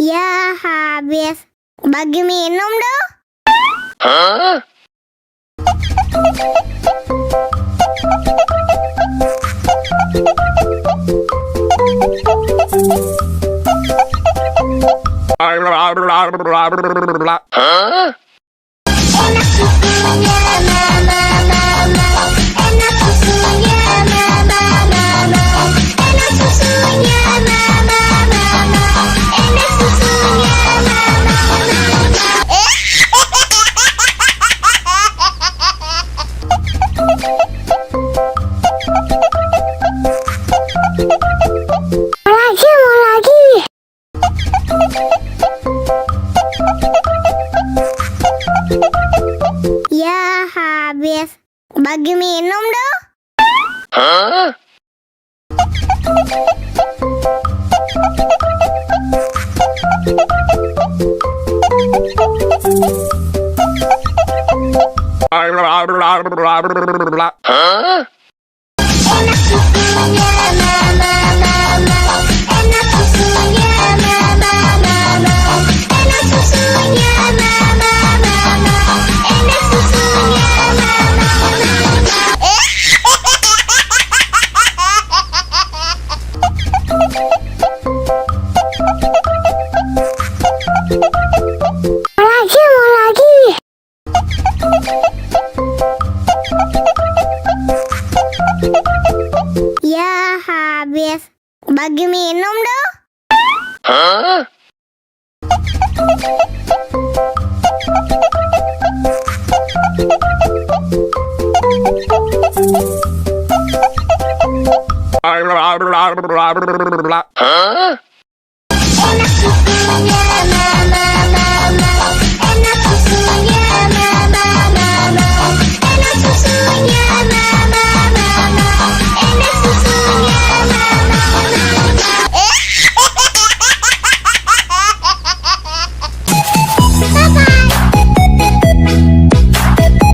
Ya, habis. Bagi minum dong. Hah? Hah? Enak susunya, mama, mama. Enak susunya, mama, mama. Enak susunya, mama, mama. Enak susunya, mama, mama. Mau lagi. Ya, habis. Bagi minum dong. Hah? Hah? Enak susunya, mama, mama. Enak susunya, mama, mama. Enak susunya, mama, mama. Enak susunya, mama, mama. Mau lagi. Ya, habis. Bagi minum dong. Hah? Hah?